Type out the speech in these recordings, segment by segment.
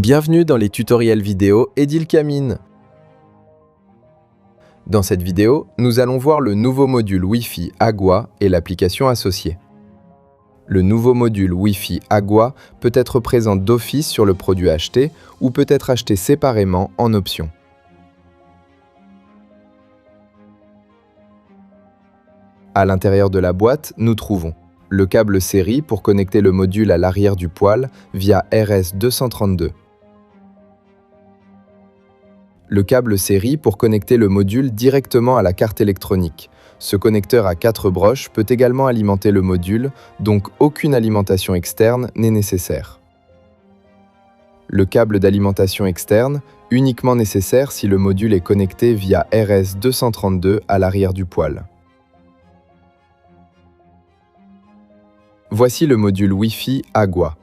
Bienvenue dans les tutoriels vidéo Edilcamine. Dans cette vidéo, nous allons voir le nouveau module Wi-Fi Agua et l'application associée. Le nouveau module Wi-Fi Agua peut être présent d'office sur le produit acheté ou peut être acheté séparément en option. À l'intérieur de la boîte, nous trouvons le câble série pour connecter le module à l'arrière du poêle via RS232. Le câble série pour connecter le module directement à la carte électronique. Ce connecteur à 4 broches peut également alimenter le module, donc aucune alimentation externe n'est nécessaire. Le câble d'alimentation externe, uniquement nécessaire si le module est connecté via RS232 à l'arrière du poêle. Voici le module Wi-Fi Agua.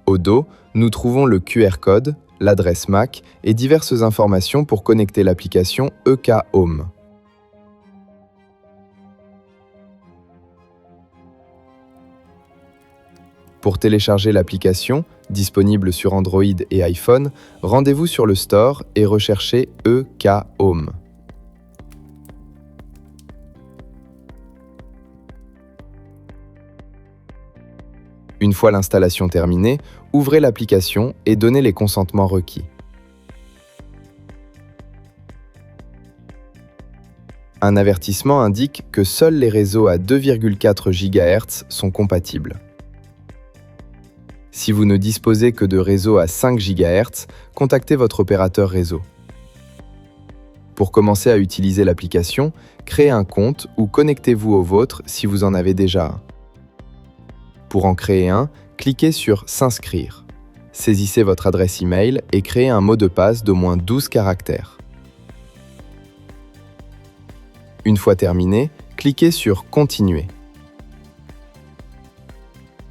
Au dos, nous trouvons le QR code, l'adresse MAC et diverses informations pour connecter l'application EK Home. Pour télécharger l'application, disponible sur Android et iPhone, rendez-vous sur le store et recherchez EK Home. Une fois l'installation terminée, ouvrez l'application et donnez les consentements requis. Un avertissement indique que seuls les réseaux à 2,4 GHz sont compatibles. Si vous ne disposez que de réseaux à 5 GHz, contactez votre opérateur réseau. Pour commencer à utiliser l'application, créez un compte ou connectez-vous au vôtre si vous en avez déjà un. Pour en créer un, cliquez sur « S'inscrire ». Saisissez votre adresse email et créez un mot de passe d'au moins 12 caractères. Une fois terminé, cliquez sur « Continuer ».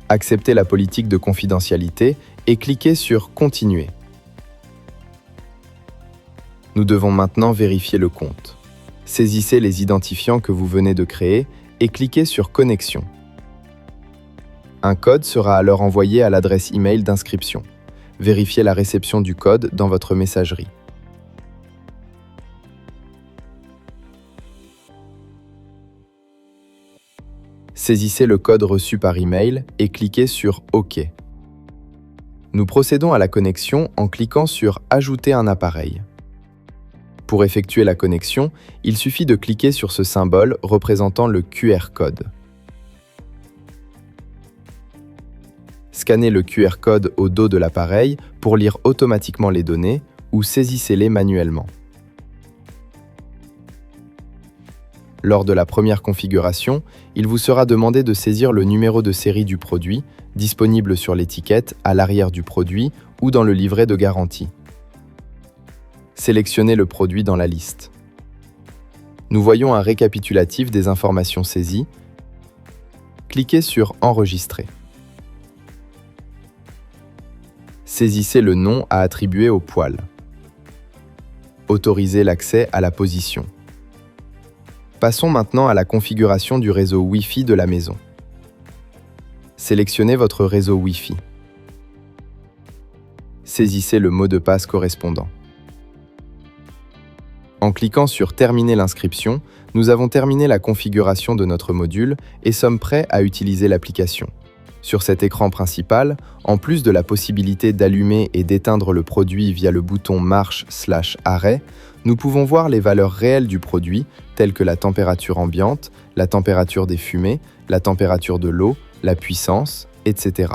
Acceptez la politique de confidentialité et cliquez sur « Continuer ». Nous devons maintenant vérifier le compte. Saisissez les identifiants que vous venez de créer et cliquez sur « Connexion ». Un code sera alors envoyé à l'adresse email d'inscription. Vérifiez la réception du code dans votre messagerie. Saisissez le code reçu par email et cliquez sur OK. Nous procédons à la connexion en cliquant sur « Ajouter un appareil ». Pour effectuer la connexion, il suffit de cliquer sur ce symbole représentant le QR code. Scannez le QR code au dos de l'appareil pour lire automatiquement les données ou saisissez-les manuellement. Lors de la première configuration, il vous sera demandé de saisir le numéro de série du produit, disponible sur l'étiquette, à l'arrière du produit ou dans le livret de garantie. Sélectionnez le produit dans la liste. Nous voyons un récapitulatif des informations saisies. Cliquez sur « Enregistrer ». Saisissez le nom à attribuer au poêle. Autorisez l'accès à la position. Passons maintenant à la configuration du réseau Wi-Fi de la maison. Sélectionnez votre réseau Wi-Fi. Saisissez le mot de passe correspondant. En cliquant sur « Terminer l'inscription », nous avons terminé la configuration de notre module et sommes prêts à utiliser l'application. Sur cet écran principal, en plus de la possibilité d'allumer et d'éteindre le produit via le bouton marche/arrêt, nous pouvons voir les valeurs réelles du produit, telles que la température ambiante, la température des fumées, la température de l'eau, la puissance, etc.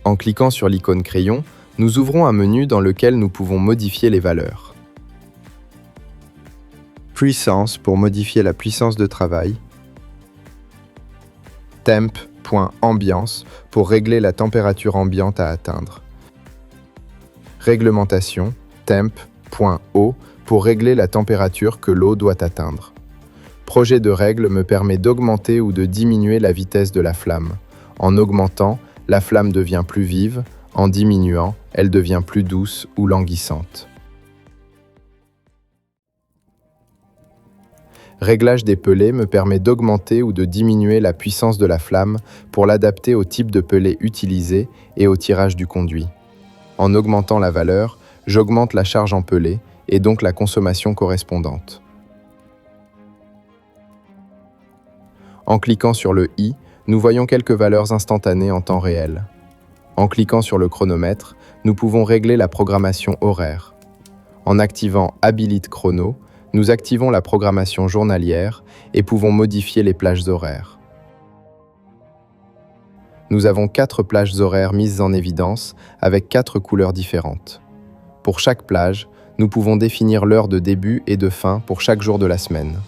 En cliquant sur l'icône crayon, nous ouvrons un menu dans lequel nous pouvons modifier les valeurs. Puissance pour modifier la puissance de travail. Temp.ambiance pour régler la température ambiante à atteindre. Réglementation, temp.eau pour régler la température que l'eau doit atteindre. Projet de règle me permet d'augmenter ou de diminuer la vitesse de la flamme. En augmentant, la flamme devient plus vive, en diminuant, elle devient plus douce ou languissante. Réglage des pellets me permet d'augmenter ou de diminuer la puissance de la flamme pour l'adapter au type de pellet utilisé et au tirage du conduit. En augmentant la valeur, j'augmente la charge empelée et donc la consommation correspondante. En cliquant sur le i, nous voyons quelques valeurs instantanées en temps réel. En cliquant sur le chronomètre, nous pouvons régler la programmation horaire. En activant Habilite chrono, nous activons la programmation journalière et pouvons modifier les plages horaires. Nous avons 4 plages horaires mises en évidence avec 4 couleurs différentes. Pour chaque plage, nous pouvons définir l'heure de début et de fin pour chaque jour de la semaine.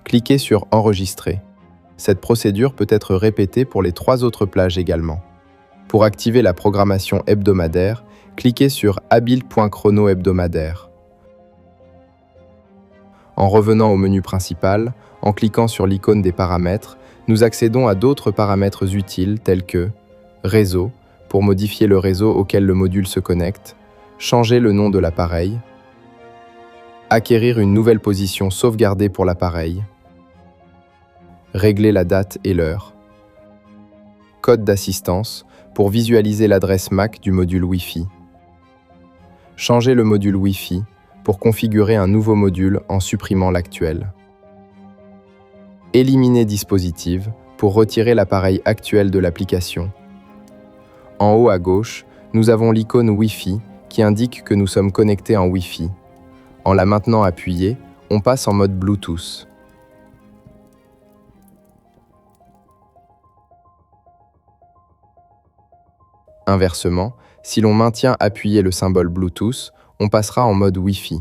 Cliquez sur Enregistrer. Cette procédure peut être répétée pour les 3 autres plages également. Pour activer la programmation hebdomadaire, cliquez sur Habile.chrono hebdomadaire. En revenant au menu principal, en cliquant sur l'icône des paramètres, nous accédons à d'autres paramètres utiles tels que Réseau, pour modifier le réseau auquel le module se connecte, changer le nom de l'appareil, acquérir une nouvelle position sauvegardée pour l'appareil, régler la date et l'heure, code d'assistance, pour visualiser l'adresse MAC du module Wi-Fi, changer le module Wi-Fi, pour configurer un nouveau module en supprimant l'actuel. Éliminer dispositive pour retirer l'appareil actuel de l'application. En haut à gauche, nous avons l'icône Wi-Fi qui indique que nous sommes connectés en Wi-Fi. En la maintenant appuyée, on passe en mode Bluetooth. Inversement, si l'on maintient appuyé le symbole Bluetooth, on passera en mode Wi-Fi.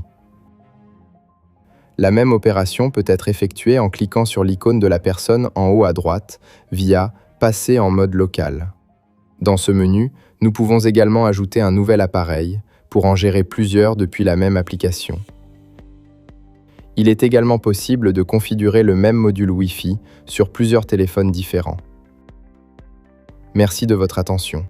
La même opération peut être effectuée en cliquant sur l'icône de la personne en haut à droite via « Passer en mode local ». Dans ce menu, nous pouvons également ajouter un nouvel appareil pour en gérer plusieurs depuis la même application. Il est également possible de configurer le même module Wi-Fi sur plusieurs téléphones différents. Merci de votre attention.